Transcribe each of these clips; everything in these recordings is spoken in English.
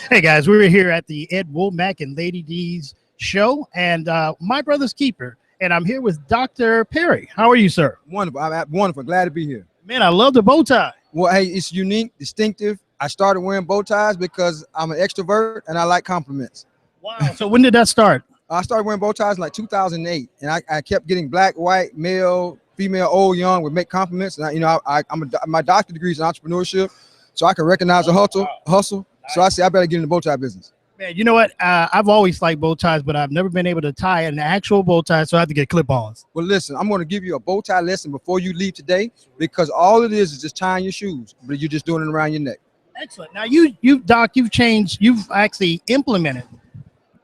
Hey guys, we're here at the Ed Womack and Lady D's show, and my brother's keeper, and I'm here with Dr. Perry. How are you, sir? Wonderful. I'm wonderful. Glad to be here. Man, I love the bow tie. Well, hey, it's unique, distinctive. I started wearing bow ties because I'm an extrovert and I like compliments. Wow. So when did that start? I started wearing bow ties in like 2008, and I kept getting black, white, male, female, old, young would make compliments. And my doctorate degree is in entrepreneurship, so I can recognize a hustle. So I said I better get in the bow tie business. Man, you know what? I've always liked bow ties, but I've never been able to tie an actual bow tie, so I have to get clip-ons. Well, listen, I'm going to give you a bow tie lesson before you leave today, because all it is just tying your shoes, but you're just doing it around your neck. Excellent. Now, Doc, you've actually implemented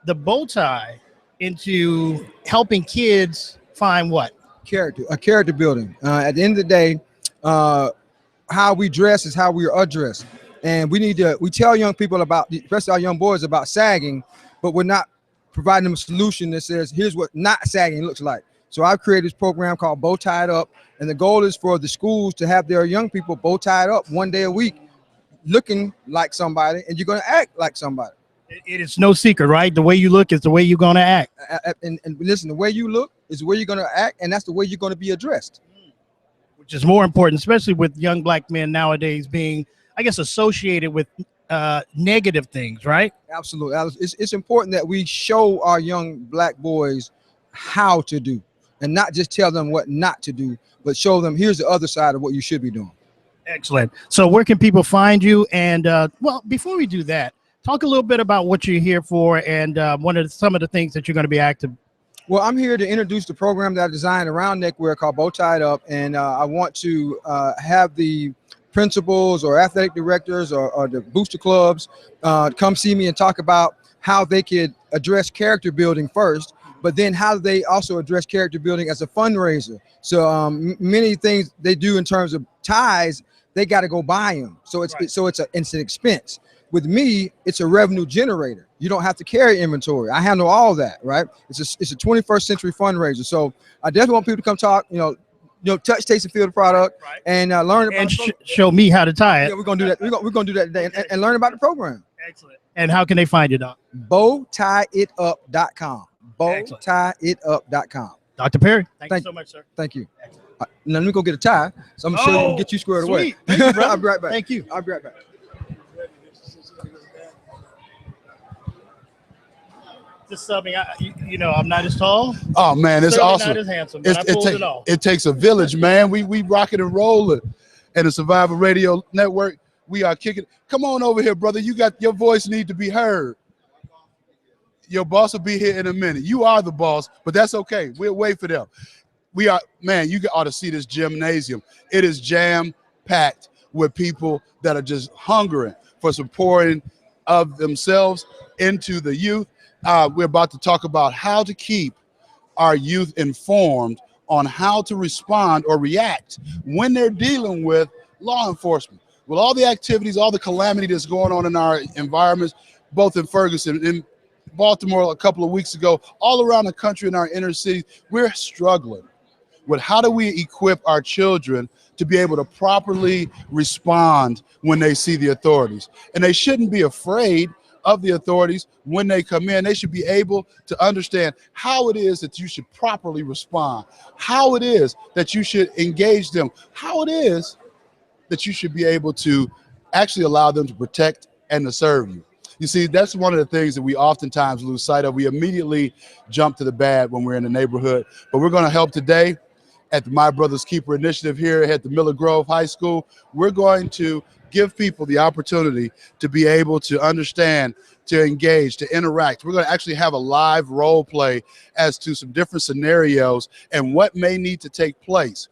the bow tie into helping kids find what? Character building. At the end of the day, how we dress is how we are addressed. And we tell young people about, especially our young boys, about sagging, but we're not providing them a solution that says, here's what not sagging looks like. So I've created this program called Bow Tied Up. And the goal is for the schools to have their young people bow tied up one day a week, looking like somebody, and you're going to act like somebody. It is no secret, right? The way you look is the way you're going to act. And listen, the way you look is the way you're going to act, and that's the way you're going to be addressed. Which is more important, especially with young black men nowadays being, I guess, associated with negative things, right? Absolutely. It's important that we show our young black boys how to do, and not just tell them what not to do, but show them here's the other side of what you should be doing. Excellent. So where can people find you? And well, before we do that, talk a little bit about what you're here for and some of the things that you're going to be active. Well, I'm here to introduce the program that I designed around neckwear called Bow Tied Up, and I want to have the principals or athletic directors or the booster clubs come see me and talk about how they could address character building first, but then how they also address character building as a fundraiser. So many things they do in terms of ties, they got to go buy them. So it's an expense. With me, it's a revenue generator. You don't have to carry inventory. I handle all that, right? It's a 21st century fundraiser. So I definitely want people to come talk, touch, taste, and feel the product, right, and learn about and show me how to tie it. Yeah, we're gonna do that. We're gonna do that today and learn about the program. Excellent. And how can they find you, Doc? Bowtieup.com. Bowtieup.com. Dr. Perry, thank you so much, sir. Thank you. Now let me go get a tie. So I'm gonna show you and get you squared away. Thank you, I'll be right back. Thank you. I'll be right back. Just something, I'm not as tall. Oh man, it's awesome. Not as handsome, but I pulled it off. It takes a village, man. We rock it and roll it. And the Survivor Radio Network, we are kicking. Come on over here, brother. Your voice need to be heard. Your boss will be here in a minute. You are the boss, but that's okay. We'll wait for them. You ought to see this gymnasium. It is jam-packed with people that are just hungering for some pouring of themselves into the youth. We're about to talk about how to keep our youth informed on how to respond or react when they're dealing with law enforcement. With all the activities, all the calamity that's going on in our environments, both in Ferguson, in Baltimore a couple of weeks ago, all around the country in our inner cities, we're struggling with how do we equip our children to be able to properly respond when they see the authorities. And they shouldn't be afraid of the authorities when they come in. They should be able to understand how it is that you should properly respond, how it is that you should engage them, how it is that you should be able to actually allow them to protect and to serve you. You see, that's one of the things that we oftentimes lose sight of. We immediately jump to the bad when we're in the neighborhood, but we're going to help today at the My Brother's Keeper initiative here at the Miller Grove High School. We're going to give people the opportunity to be able to understand, to engage, to interact. We're going to actually have a live role play as to some different scenarios and what may need to take place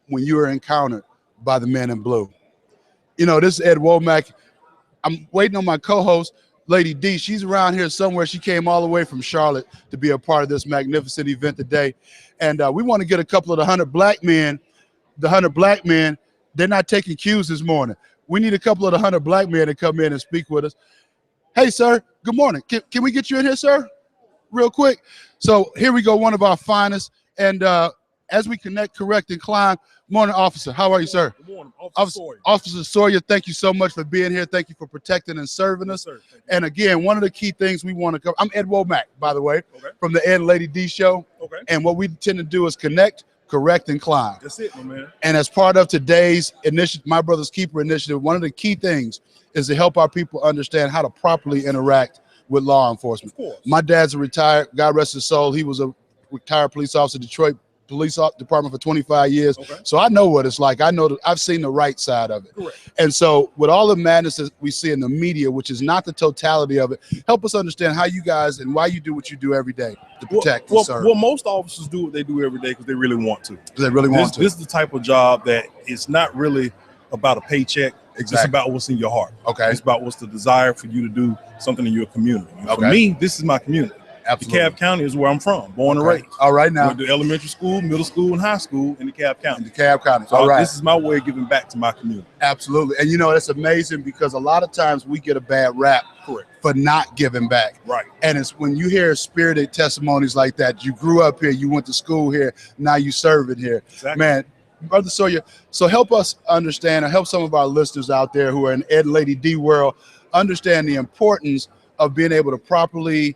when you are encountered by the men in blue. This is Ed Womack. I'm waiting on my co-host, Lady D. She's around here somewhere. She came all the way from Charlotte to be a part of this magnificent event today. And we want to get a couple of the 100 black men, they're not taking cues this morning. We need a couple of the 100 black men to come in and speak with us. Hey, sir, good morning. Can we get you in here, sir? Real quick. So here we go, one of our finest. And as we connect, correct, and climb. Morning, officer. How are you, sir? Good morning, Officer Sawyer. Officer Sawyer, thank you so much for being here. Thank you for protecting and serving us. Sir. And again, one of the key things we want to cover, I'm Ed Womack, by the way, Okay. from the Ed and Lady D show. Okay. And what we tend to do is connect, correct, and climb. That's it, my man. And as part of today's initiative, My Brother's Keeper initiative, one of the key things is to help our people understand how to properly interact with law enforcement. Of course. My dad's a retired, God rest his soul, he was a retired police officer, Detroit Police Department for 25 years. Okay. So I know what it's like. I know that I've seen the right side of it. Correct. And so with all the madness that we see in the media, which is not the totality of it, help us understand how you guys and why you do what you do every day to protect and serve. Well, most officers do what they do every day because they really want to. They really want to. This is the type of job that is not really about a paycheck. It's Exactly. about what's in your heart. Okay. It's about what's the desire for you to do something in your community. And Okay. For me, this is my community. Absolutely. DeKalb County is where I'm from, born and Okay. raised. All right now. Went to elementary school, middle school, and high school in DeKalb In County. DeKalb County. So All right. This is my way of giving back to my community. Absolutely. And you know, it's amazing because a lot of times we get a bad rap Correct. for not giving back. Right. And it's when you hear spirited testimonies like that, you grew up here, you went to school here, now you serve it here. Exactly. Man, Brother Sawyer, so help us understand, or help some of our listeners out there who are in Ed and Lady D world understand the importance of being able to properly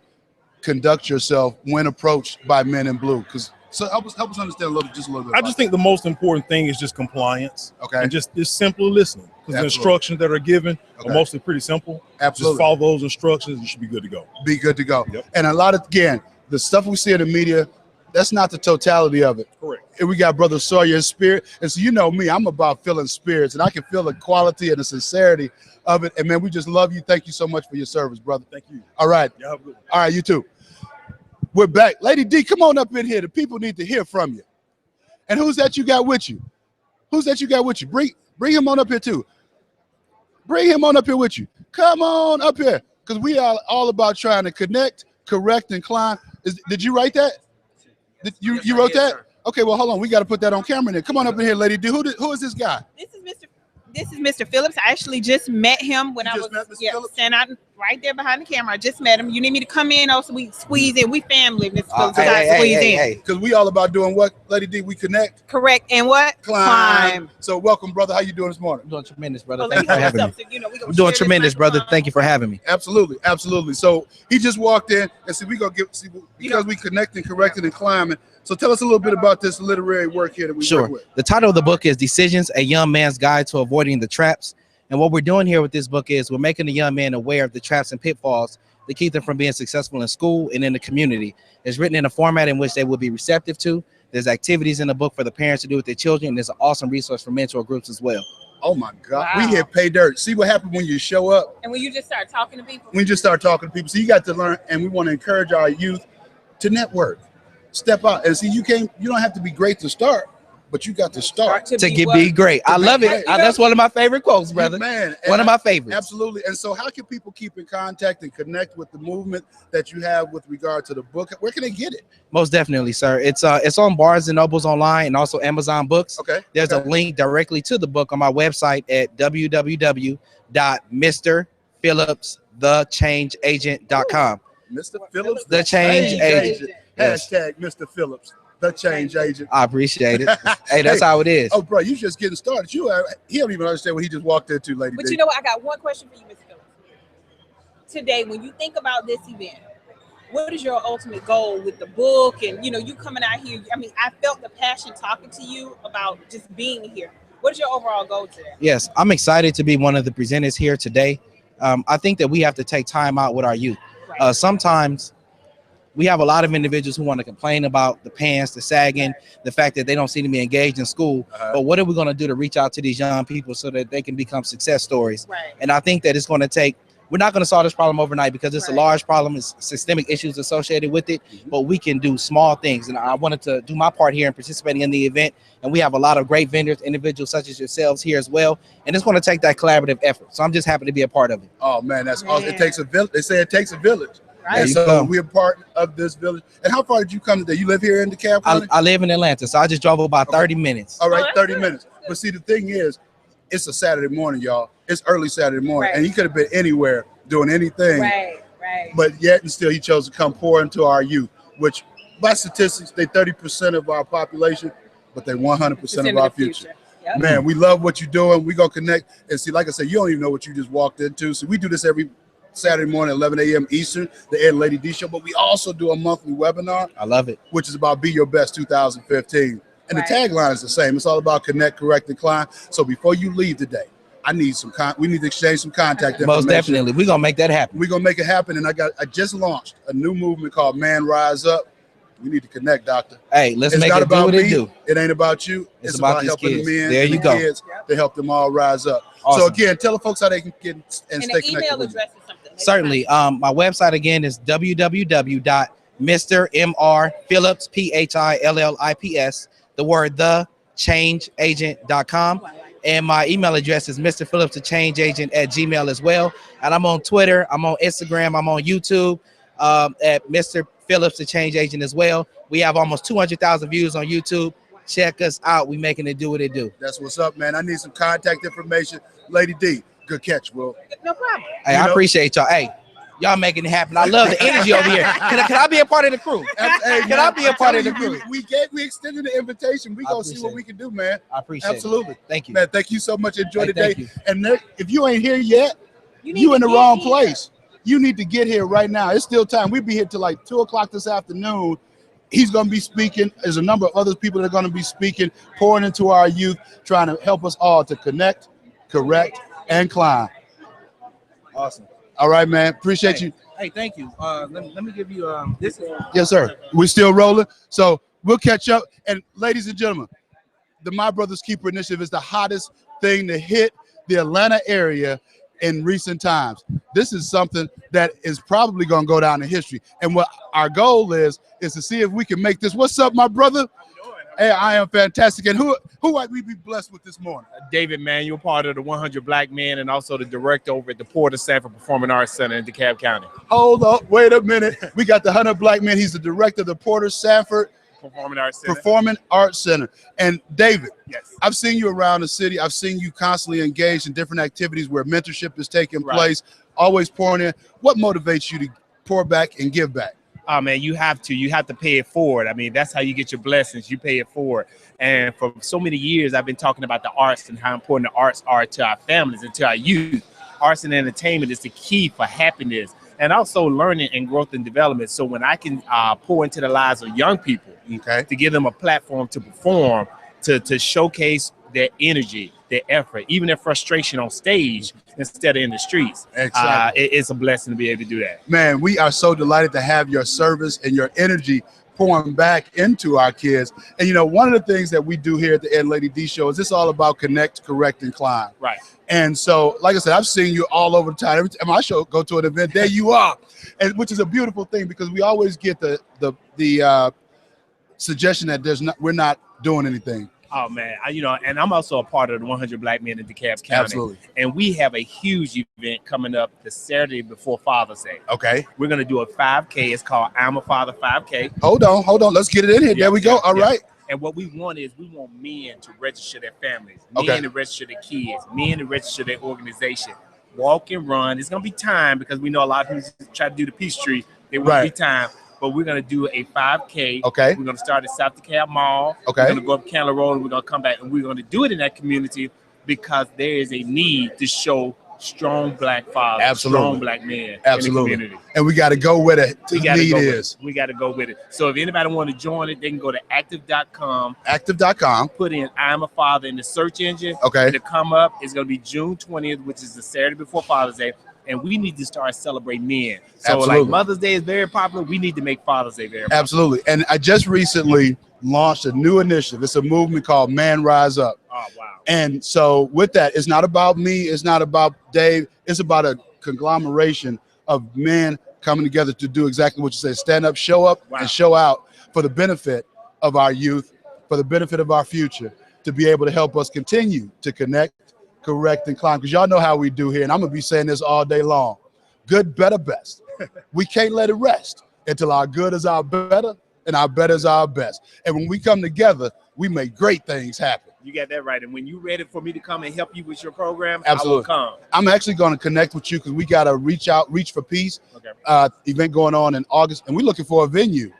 conduct yourself when approached by men in blue. So help us understand just a little bit. I just think the most important thing is just compliance. Okay. And just simple listening. Because the Absolutely. instructions that are given Okay. are mostly pretty simple. Absolutely. Just follow those instructions, you should be good to go. Be good to go. Yep. And a lot of, again, the stuff we see in the media, that's not the totality of it. Correct. And we got Brother Sawyer's spirit. And so you know me, I'm about feeling spirits, and I can feel the quality and the sincerity of it. And man, we just love you. Thank you so much for your service, brother. Thank you. All right. Y'all have a good one. All right, you too. We're back. Lady D, come on up in here. The people need to hear from you. And who's that you got with you? Who's that you got with you? Bring him on up here too. Bring him on up here with you. Come on up here. Because we are all about trying to connect, correct, and climb. Did you write that? You wrote that? Okay, well, hold on. We got to put that on camera then. Come on up in here, Lady D. Who is this guy? This is Mr. Phillips. I actually just met him when You I just was met Mr. Phillips? standing out right there behind the camera. I just met him. You need me to come in, or so we squeeze in? We family, Mr. Phillips. We gotta squeeze in. Because we all about doing what, Lady D? We connect, Correct. And what? climb. So welcome, brother. How you doing this morning? I'm doing tremendous, brother. Oh, let me Thank you for hold having this me. up so, you know, we gonna I'm doing share this tremendous, brother. microphone. Thank you for having me. Absolutely, absolutely. So he just walked in and see we gonna because we connecting, correcting, and climbing. So tell us a little bit about this literary work here that we Sure. work with. The title of the book is Decisions, A Young Man's Guide to Avoiding the Traps. And what we're doing here with this book is we're making the young man aware of the traps and pitfalls that keep them from being successful in school and in the community. It's written in a format in which they will be receptive to. There's activities in the book for the parents to do with their children. And there's an awesome resource for mentor groups as well. Oh my God, Wow. we hit pay dirt. See what happened when you show up, And when you just start talking to people. when you just start talking to people. So you got to learn, and we want to encourage our youth to network, step out, and see you don't have to be great to start, but you got to start. To be get what? be great. I be love great. it. That's one of my favorite quotes, brother. Man, One of my favorites. Absolutely. And so how can people keep in contact and connect with the movement that you have with regard to the book? Where can they get it? Most definitely, sir. It's on Barnes and Nobles online and also Amazon Books. Okay. There's a link directly to the book on my website at www.mrphillipsthechangeagent.com. Mr. Phillips, The Change Agent. Yes. Hashtag Mr. Phillips, the change agent. I appreciate it. Hey, that's how it is. Oh, bro, you just getting started. He don't even understand what he just walked into, Lady But D. you know what? I got one question for you, Mr. Phillips. Today, when you think about this event, what is your ultimate goal with the book? And you coming out here. I mean, I felt the passion talking to you about just being here. What is your overall goal today? Yes, I'm excited to be one of the presenters here today. I think that we have to take time out with our youth. Right. Sometimes we have a lot of individuals who want to complain about the pants, the sagging, the fact that they don't seem to be engaged in school. But what are we going to do to reach out to these young people so that they can become success stories? Right. And I think that it's going to take, we're not going to solve this problem overnight because it's a Right. large problem. It's systemic issues associated with it, but we can do small things. And I wanted to do my part here in participating in the event. And we have a lot of great vendors, individuals such as yourselves here as well. And it's going to take that collaborative effort. So I'm just happy to be a part of it. Oh man, that's awesome. It Man. takes a village. They say it takes a village. Right. And you so go. we're part of this village. And how far did you come today? You live here in DeKalb County? I live in Atlanta, so I just drove about 30 minutes. All right, Oh, that's 30 good. minutes. But see, the thing is, it's a Saturday morning, y'all. It's early Saturday morning. Right. And he could have been anywhere doing anything. Right. Right. But yet and still he chose to come pour into our youth, which by statistics, they 30% of our population. but they're 100% of our future. Yep. Man, we love what you're doing. We're going to connect. And see, like I said, you don't even know what you just walked into. So we do this every Saturday morning, 11 a.m. Eastern, the Ed and Lady D Show. But we also do a monthly webinar. I love it. Which is about Be Your Best 2015. And the tagline is the same. It's all about connect, correct, and climb. So before you leave today, I need some we need to exchange some contact information. Most definitely. We're going to make that happen. We're going to make it happen. And I just launched a new movement called Man Rise Up. We need to connect, doctor. Hey, let's make it do what it do. It ain't about you. It's about helping kids. the men there and you the go. kids to help them all rise up. Awesome. So again, tell the folks how they can get and stay the connected email with you. address is something. Certainly. My website again is www.mrmrphillips, PHILLIPS, the word thechangeagent.com. And my email address is mrphillipstthechangeagent@gmail as well. And I'm on Twitter, I'm on Instagram, I'm on YouTube at Mr. Phillips the Change Agent as well. We have almost 200,000 views on YouTube. Check us out. We making it do what it do. That's what's up, man. I need some contact information. Lady D, good catch, Will. No problem. Hey, I appreciate y'all. Hey, y'all making it happen. I love the energy over here. Can I be a part of the crew? Hey, Can I be a part of the crew? We extended the invitation. We gonna see what we can do, man. I appreciate Absolutely. it. Thank you. Man, thank you so much. Enjoy the Thank day. you. And Nick, if you ain't here yet, you in the wrong place. You need to get here right now. It's still time. We'll be here till like 2 o'clock this afternoon. He's going to be speaking. There's a number of other people that are going to be speaking, pouring into our youth, trying to help us all to connect, correct, and climb. Awesome. All right, man. Appreciate you. Hey, thank you. Let me give you this. Yes, sir. We're still rolling. So we'll catch up. And ladies and gentlemen, the My Brother's Keeper Initiative is the hottest thing to hit the Atlanta area in recent times. This is something that is probably going to go down in history. And what our goal is to see if we can make this. What's up, my brother? Hey, I am fantastic. And who might we be blessed with this morning? David Manuel, part of the 100 Black Men and also the director over at the Porter Sanford Performing Arts Center in DeKalb County. Hold up, wait a minute. We got the 100 Black Men. He's the director of the Porter Sanford Performing Arts Center. And David, yes, I've seen you around the city. I've seen you constantly engaged in different activities where mentorship is taking place, always pouring in. What motivates you to pour back and give back? Oh man, you have to pay it forward. I mean, that's how you get your blessings. You pay it forward. And for so many years, I've been talking about the arts and how important the arts are to our families and to our youth. Arts and entertainment is the key for happiness and also learning and growth and development. So when I can pour into the lives of young people, to give them a platform to perform, to showcase their energy, their effort, even their frustration on stage instead of in the streets. Exactly. It's a blessing to be able to do that. Man, we are so delighted to have your service and your energy pouring back into our kids. And you know, one of the things that we do here at the Ed and Lady D Show is it's all about connect, correct, and climb. Right. And so, like I said, I've seen you all over the time. Every time I go to an event, there you are, and which is a beautiful thing because we always get the suggestion that we're not doing anything. Oh man, and I'm also a part of the 100 Black Men in DeKalb County. Absolutely. And we have a huge event coming up the Saturday before Father's Day. Okay. We're gonna do a 5K. It's called I'm a Father 5K. Hold on. Let's get it in here. There we go. All right. And what we want men to register their families, men to register their kids, men to register their organization. Walk and run. It's gonna be time because we know a lot of people try to do the peace tree. There won't be time. But we're going to do a 5K. Okay. We're going to start at South DeKalb Mall. Okay. We're going to go up Candler Road and we're going to come back and we're going to do it in that community because there is a need to show strong Black fathers, strong Black men in the community. And we got to go where the need is. We got to go with it. So if anybody want to join it, they can go to active.com. Active.com. Put in I'm a Father in the search engine. Okay. To come up, it's going to be June 20th, which is the Saturday before Father's Day. And we need to start celebrating men. So like Mother's Day is very popular. We need to make Father's Day very popular. Absolutely. And I just recently launched a new initiative. It's a movement called Man Rise Up. Oh, wow. And so with that, it's not about me. It's not about Dave. It's about a conglomeration of men coming together to do exactly what you said. Stand up, show up, and show out for the benefit of our youth, for the benefit of our future, to be able to help us continue to connect, correct, and climb, because y'all know how we do here, and I'm gonna be saying this all day long. Good, better, best. We can't let it rest until our good is our better and our better is our best. And when we come together, we make great things happen. You got that right. And when you're ready for me to come and help you with your program, absolutely, I will come. I'm actually going to connect with you because we got a Reach for Peace event going on in August, and we're looking for a venue.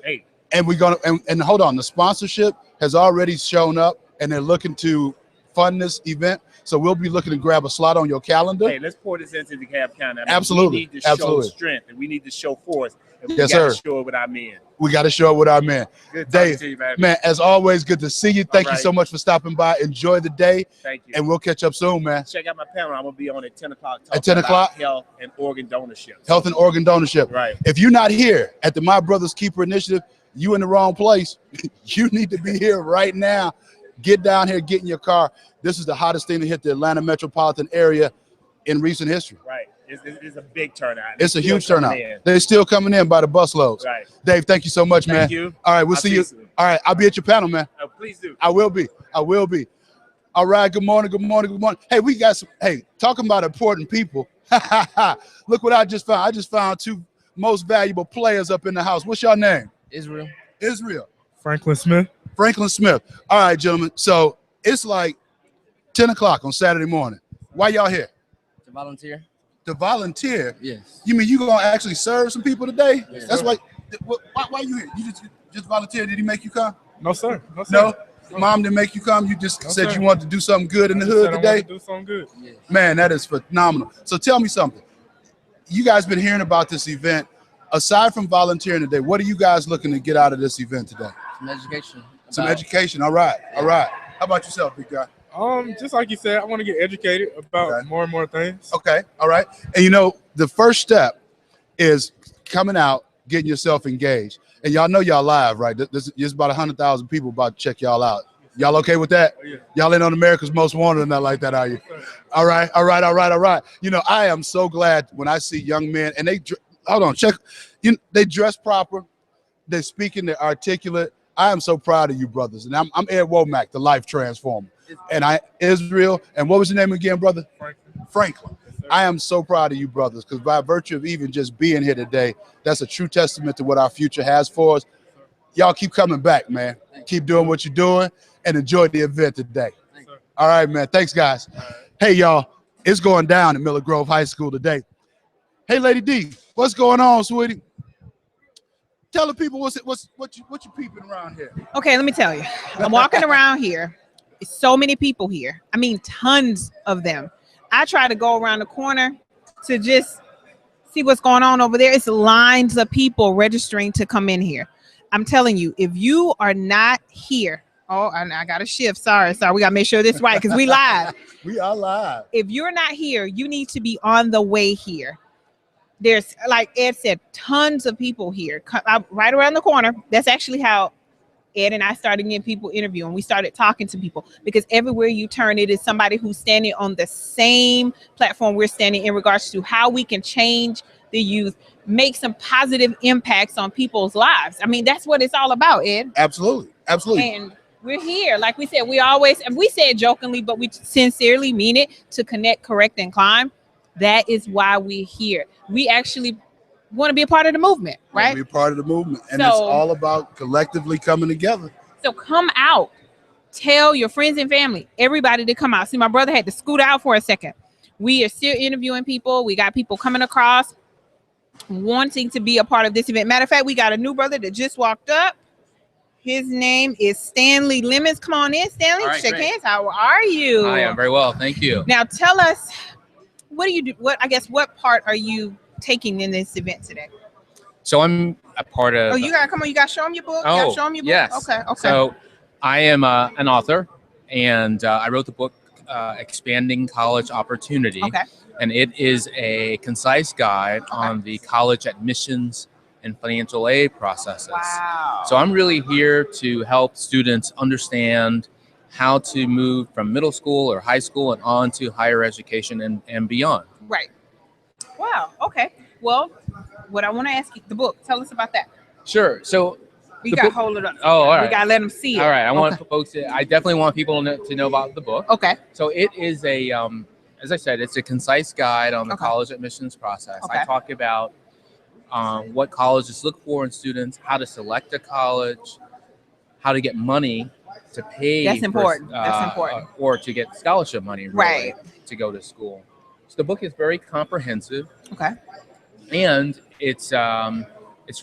Hey, And we're gonna and hold on, the sponsorship has already shown up, and they're looking to fund this event. So we'll be looking to grab a slot on your calendar. Hey, let's pour this into the DEKALB County. I mean, Absolutely. We need to show strength, and we need to show force. And Yes, we got to sir. show it with our men. We got to show it with our men. Good talking Dave, to you, man. man, as always, good to see you. Thank you right. so much for stopping by. Enjoy the day, Thank you. and we'll catch up soon, man. Check out my panel. I'm going to be on at 10 o'clock. At 10 o'clock? Health and organ donorship. Health and organ donorship. Right. If you're not here at the My Brother's Keeper Initiative, you in the wrong place. You need to be here right now. Get down here, get in your car. This is the hottest thing to hit the Atlanta metropolitan area in recent history. Right. It's a big turnout. It's a huge turnout. In. They're still coming in by the busloads. Right. Dave, thank you so much, man. Thank you. All right, we'll see you. All right, I'll be at your panel, man. Oh, please do. I will be. I will be. All right, good morning, good morning, good morning. Hey, we got some, hey, talking about important people. Look what I just found. I just found two most valuable players up in the house. What's your name? Israel. Israel. Franklin Smith. Franklin Smith. All right, gentlemen. So it's like 10 o'clock on Saturday morning. Why y'all here? To volunteer. To volunteer? Yes. You mean you gonna actually serve some people today? Yes, That's sir. why you here? You just volunteered? Did he make you come? No, sir. No, sir. No? Mom didn't make you come? You just No, said sir. you wanted to do something good in the hood today? Do something good. Yes. Man, that is phenomenal. So tell me something. You guys been hearing about this event. Aside from volunteering today, what are you guys looking to get out of this event today? Some education. Some education. All right. All right. How about yourself, big guy? Just like you said, I want to get educated about more and more things. Okay. All right. And you know, the first step is coming out, getting yourself engaged. And y'all know y'all live, right? There's about 100,000 people about to check y'all out. Y'all okay with that? Oh, yeah. Y'all ain't on America's Most Wanted or nothing like that, are you? All right. All right. All right. All right. You know, I am so glad when I see young men and they, hold on, check. They dress proper. They're speaking. They're articulate. I am so proud of you, brothers. And I'm Ed Womack, the life transformer. And Israel, and what was your name again, brother? Franklin. I am so proud of you, brothers, because by virtue of even just being here today, that's a true testament to what our future has for us. Y'all keep coming back, man. Keep doing what you're doing and enjoy the event today. All right, man. Thanks, guys. Hey, y'all. It's going down at Miller Grove High School today. Hey, Lady D, what's going on, sweetie? Tell the people what you peeping around here. Okay, let me tell you. I'm walking around here. So many people here. I mean, tons of them. I try to go around the corner to just see what's going on over there. It's lines of people registering to come in here. I'm telling you, if you are not here, oh, I got to shift. Sorry. We got to make sure this is right because we live. We are live. If you're not here, you need to be on the way here. There's, like Ed said, tons of people here right around the corner. That's actually how Ed and I started getting people interviewing. We started talking to people because everywhere you turn, it is somebody who's standing on the same platform we're standing in regards to how we can change the youth, make some positive impacts on people's lives. I mean, that's what it's all about, Ed. Absolutely. Absolutely. And we're here. Like we said, we say it jokingly, but we sincerely mean it, to connect, correct, and climb. That is why we're here. We actually want to be a part of the movement, right? Be a part of the movement. And it's all about collectively coming together. So come out. Tell your friends and family, everybody to come out. See, my brother had to scoot out for a second. We are still interviewing people. We got people coming across wanting to be a part of this event. Matter of fact, we got a new brother that just walked up. His name is Stanley Lemons. Come on in, Stanley. All right, shake great. hands. How are you? I am very well, thank you. Now tell us, what do you do? What part are you taking in this event today? So I'm a part of. Oh, you gotta come on. You gotta show them your book. You gotta show them your book. Yes. Okay. So I am an author, and I wrote the book Expanding College Opportunity. Okay. And it is a concise guide on the college admissions and financial aid processes. Wow. So I'm really here to help students understand how to move from middle school or high school and on to higher education and beyond. Right. Wow. Okay. Well, what I want to ask you, the book, tell us about that. Sure. So We got to hold it up. Oh, all right. We got to let them see it. All right. I want folks I definitely want people to know about the book. Okay. So it is as I said, it's a concise guide on the college admissions process. Okay. I talk about what colleges look for in students, how to select a college, how to get money to pay. That's important. That's important. Or to get scholarship money, really, Right. to go to school. So the book is very comprehensive. Okay. And it's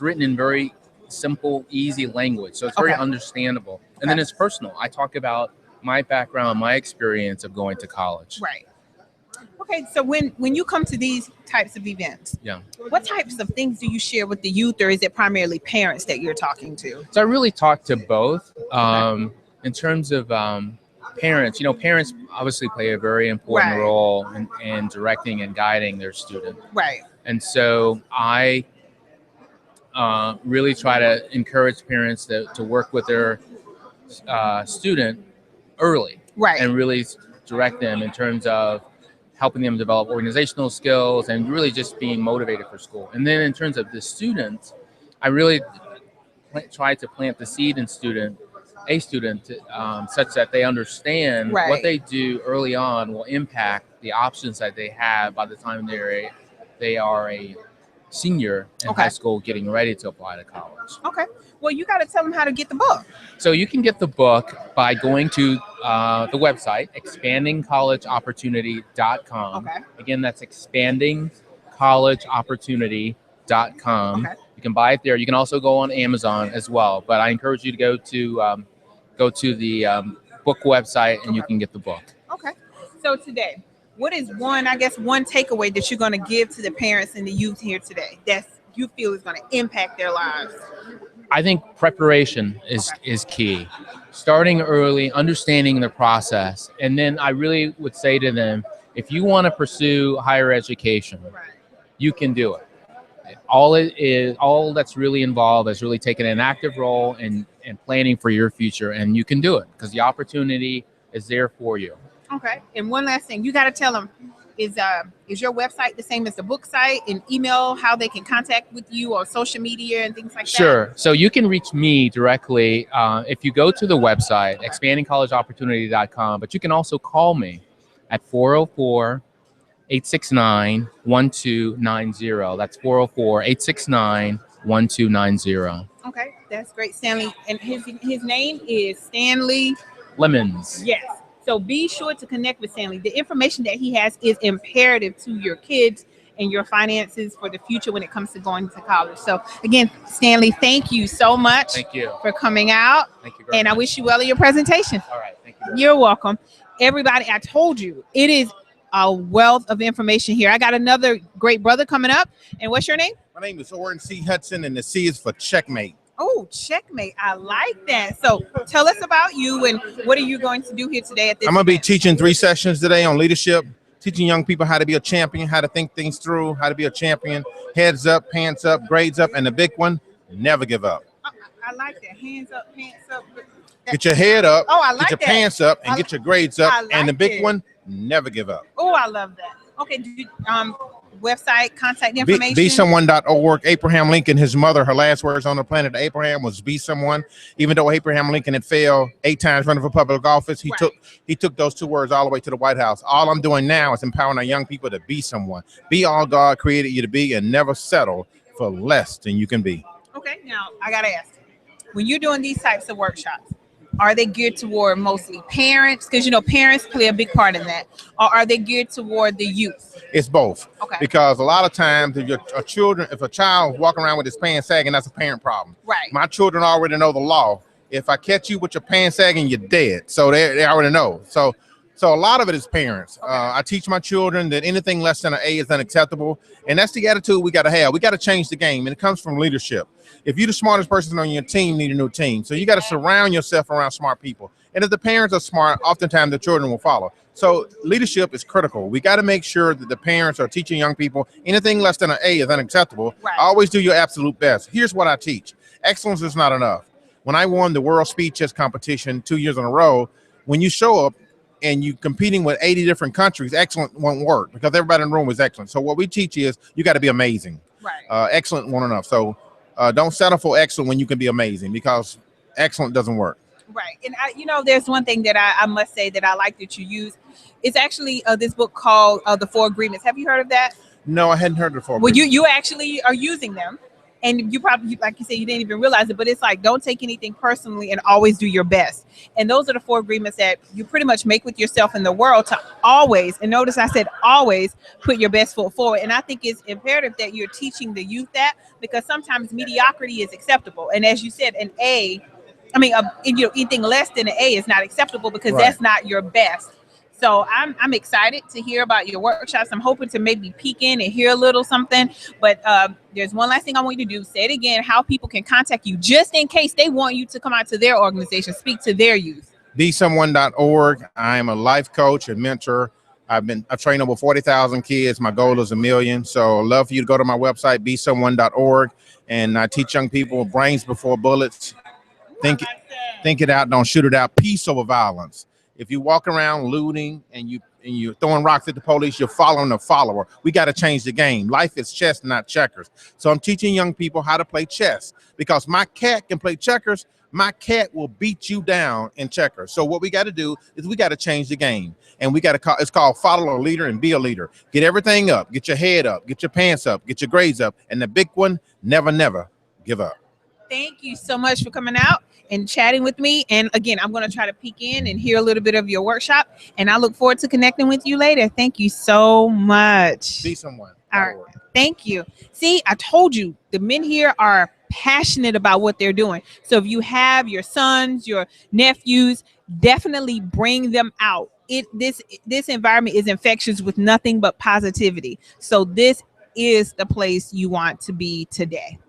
written in very simple, easy language. So it's very understandable. And then it's personal. I talk about my background, my experience of going to college. Right. Okay, so when you come to these types of events, what types of things do you share with the youth, or is it primarily parents that you're talking to? So I really talk to both. In terms of parents, parents obviously play a very important role in directing and guiding their student. Right. And so I really try to encourage parents to work with their student early. Right. And really direct them in terms of helping them develop organizational skills and really just being motivated for school. And then in terms of the students, I really try to plant the seed in a student such that they understand what they do early on will impact the options that they have by the time they are a senior in high school getting ready to apply to college. Okay. Well, you got to tell them how to get the book. So you can get the book by going to the website, expandingcollegeopportunity.com. Okay. Again, that's expandingcollegeopportunity.com. Okay. You can buy it there. You can also go on Amazon as well. But I encourage you to go to the book website and you can get the book. Okay. So today, what is one takeaway that you're going to give to the parents and the youth here today that you feel is going to impact their lives? I think preparation is key. Starting early, understanding the process. And then I really would say to them, if you want to pursue higher education, you can do it. All that's really involved is really taking an active role and planning for your future, and you can do it because the opportunity is there for you. Okay. And one last thing, you got to tell them, is your website the same as the book site, and email how they can contact with you or social media and things like that? Sure. So you can reach me directly if you go to the website, expandingcollegeopportunity.com, but you can also call me at 404-869-1290. That's 404-869-1290. Okay, that's great, Stanley. And his name is Stanley Lemons. Yes. So be sure to connect with Stanley. The information that he has is imperative to your kids and your finances for the future when it comes to going to college. So again, Stanley, thank you so much. Thank you for coming out. Thank you very and much. I wish you well in your presentation. All right. Thank you. You're welcome. Everybody, I told you, it is a wealth of information here. I got another great brother coming up. And what's your name? My name is Orrin C. Hudson, and the C is for checkmate. Oh, checkmate. I like that. So tell us about you and what are you going to do here today at this I'm going to be event? teaching 3 sessions today on leadership, teaching young people how to be a champion, how to think things through, how to be a champion, heads up, pants up, grades up, and the big one, never give up. I like that. Hands up, pants up. Get your head up, Oh, I like get your that. pants up, and get your grades up, I like and the big it. one, never give up. Oh, I love that. Okay, do you, website, contact information? BeSomeone.org. Abraham Lincoln, his mother, her last words on the planet Abraham was be someone. Even though Abraham Lincoln had failed 8 times running for public office, he took those 2 words all the way to the White House. All I'm doing now is empowering our young people to be someone. Be all God created you to be, and never settle for less than you can be. Okay, now I gotta ask, when you're doing these types of workshops, are they geared toward mostly parents? Because parents play a big part in that. Or are they geared toward the youth? It's both. Okay. Because a lot of times if a child walking around with his pants sagging, that's a parent problem. Right. My children already know the law. If I catch you with your pants sagging, you're dead. So they already know. So a lot of it is parents. Okay. I teach my children that anything less than an A is unacceptable. And that's the attitude we got to have. We got to change the game. And it comes from leadership. If you're the smartest person on your team, you need a new team. So you got to surround yourself around smart people. And if the parents are smart, oftentimes the children will follow. So leadership is critical. We got to make sure that the parents are teaching young people anything less than an A is unacceptable. Right. Always do your absolute best. Here's what I teach. Excellence is not enough. When I won the World Speed Chess competition 2 years in a row, when you show up and you competing with 80 different countries, excellent won't work because everybody in the room is excellent. So what we teach is you got to be amazing. Right. Excellent won't enough. So don't settle for excellent when you can be amazing, because excellent doesn't work. Right. And there's one thing that I must say that I like that you use. It's actually this book called The 4 Agreements. Have you heard of that? No, I hadn't heard it before. Well, you actually are using them And you probably, like you said, you didn't even realize it, but it's like, don't take anything personally and always do your best. And those are the 4 agreements that you pretty much make with yourself in the world, to always, and notice I said always, put your best foot forward. And I think it's imperative that you're teaching the youth that, because sometimes mediocrity is acceptable. And as you said, an A, anything less than an A is not acceptable, because that's not your best. So I'm excited to hear about your workshops. I'm hoping to maybe peek in and hear a little something. But there's one last thing I want you to do. Say it again, how people can contact you, just in case they want you to come out to their organization, speak to their youth. BeSomeone.org. I'm a life coach and mentor. I've trained over 40,000 kids. My goal is 1 million. So I'd love for you to go to my website, BeSomeone.org. And I teach young people brains before bullets. Think it out, don't shoot it out. Peace over violence. If you walk around looting and you're throwing rocks at the police, you're following a follower. We got to change the game. Life is chess, not checkers. So I'm teaching young people how to play chess, because my cat can play checkers. My cat will beat you down in checkers. So what we got to do is we got to change the game. And we got to it's called follow a leader and be a leader. Get everything up, get your head up, get your pants up, get your grades up. And the big one, never, never give up. Thank you so much for coming out and chatting with me. And again, I'm going to try to peek in and hear a little bit of your workshop. And I look forward to connecting with you later. Thank you so much. Be someone. All right. Thank you. See, I told you the men here are passionate about what they're doing. So if you have your sons, your nephews, definitely bring them out. This environment is infectious with nothing but positivity. So this is the place you want to be today.